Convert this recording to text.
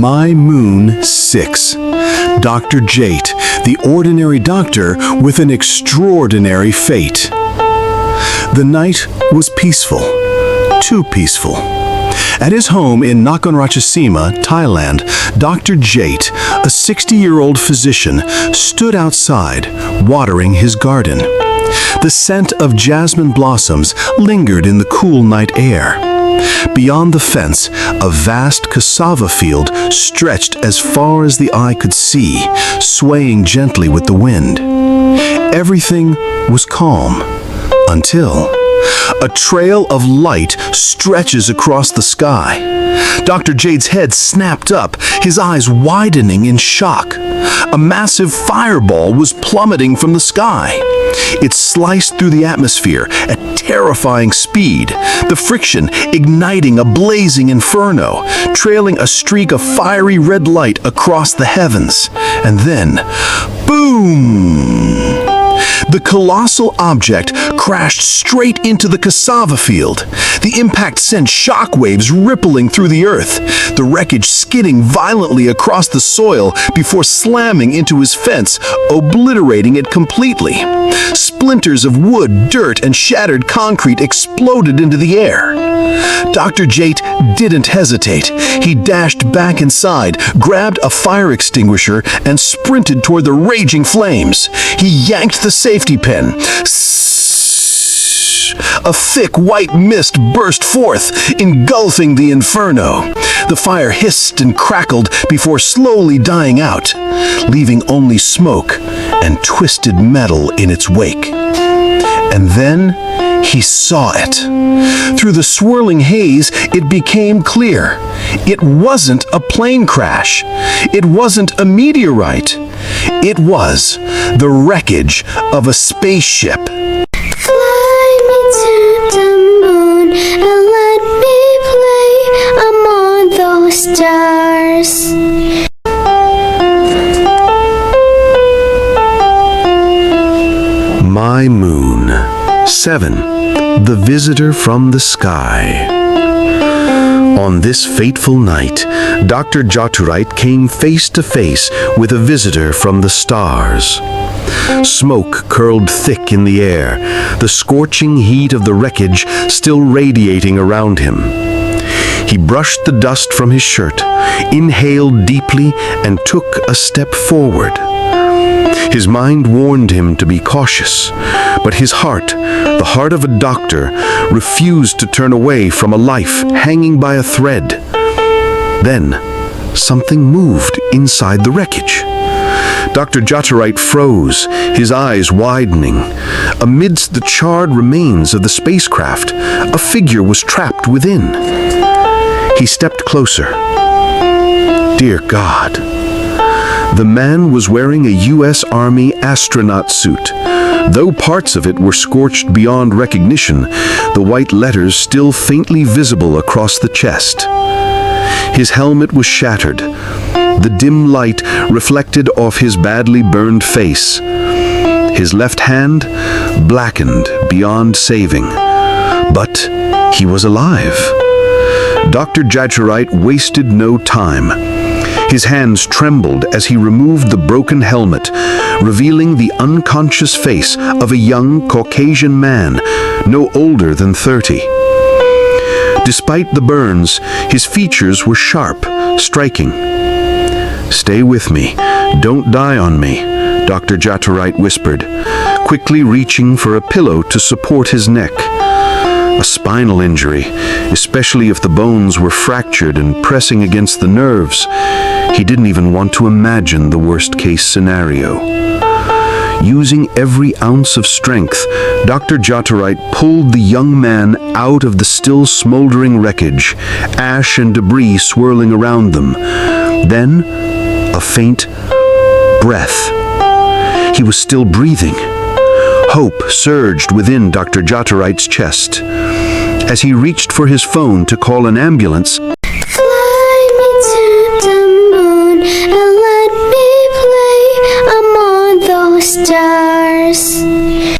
My Moon 6. Dr. Jate, the ordinary doctor with an extraordinary fate. The night was peaceful, too peaceful. At his home in Nakhon Ratchasima, Thailand, Dr. Jate, a 60-year-old physician, stood outside, watering his garden. The scent of jasmine blossoms lingered in the cool night air. Beyond the fence, a vast cassava field stretched as far as the eye could see, swaying gently with the wind. Everything was calm, until a trail of light stretches across the sky. Dr. Jade's head snapped up, his eyes widening in shock. A massive fireball was plummeting from the sky. It sliced through the atmosphere at terrifying speed, the friction igniting a blazing inferno, trailing a streak of fiery red light across the heavens. And then, boom! The colossal object crashed straight into the cassava field. The impact sent shockwaves rippling through the earth, the wreckage skidding violently across the soil before slamming into his fence, obliterating it completely. Splinters of wood, dirt, and shattered concrete exploded into the air. Dr. Jate didn't hesitate. He dashed back inside, grabbed a fire extinguisher, and sprinted toward the raging flames. He yanked the safety pin. A thick white mist burst forth, engulfing the inferno. The fire hissed and crackled before slowly dying out, leaving only smoke and twisted metal in its wake. And then he saw it. Through the swirling haze, it became clear. It wasn't a plane crash. It wasn't a meteorite. It was the wreckage of a spaceship. Fly me to the moon and let me play among those stars. My Moon 7. The Visitor from the Sky. On this fateful night, Dr. Jaturite came face to face with a visitor from the stars. Smoke curled thick in the air, the scorching heat of the wreckage still radiating around him. He brushed the dust from his shirt, inhaled deeply, and took a step forward. His mind warned him to be cautious, but his heart, the heart of a doctor, refused to turn away from a life hanging by a thread. Then, something moved inside the wreckage. Dr. Jaturite froze, his eyes widening. Amidst the charred remains of the spacecraft, a figure was trapped within. He stepped closer. Dear God! The man was wearing a U.S. Army astronaut suit. Though parts of it were scorched beyond recognition, the white letters still faintly visible across the chest. His helmet was shattered. The dim light reflected off his badly burned face. His left hand blackened beyond saving. But he was alive. Dr. Jaturite wasted no time. His hands trembled as he removed the broken helmet, revealing the unconscious face of a young Caucasian man, no older than 30. Despite the burns, his features were sharp, striking. "Stay with me. Don't die on me," Dr. Jaturite whispered, quickly reaching for a pillow to support his neck. A spinal injury, especially if the bones were fractured and pressing against the nerves. He didn't even want to imagine the worst-case scenario. Using every ounce of strength, Dr. Jaturite pulled the young man out of the still smoldering wreckage, ash and debris swirling around them. Then, a faint breath. He was still breathing. Hope surged within Dr. Jaturite's chest. As he reached for his phone to call an ambulance, Fly me to the moon and let me play among those stars.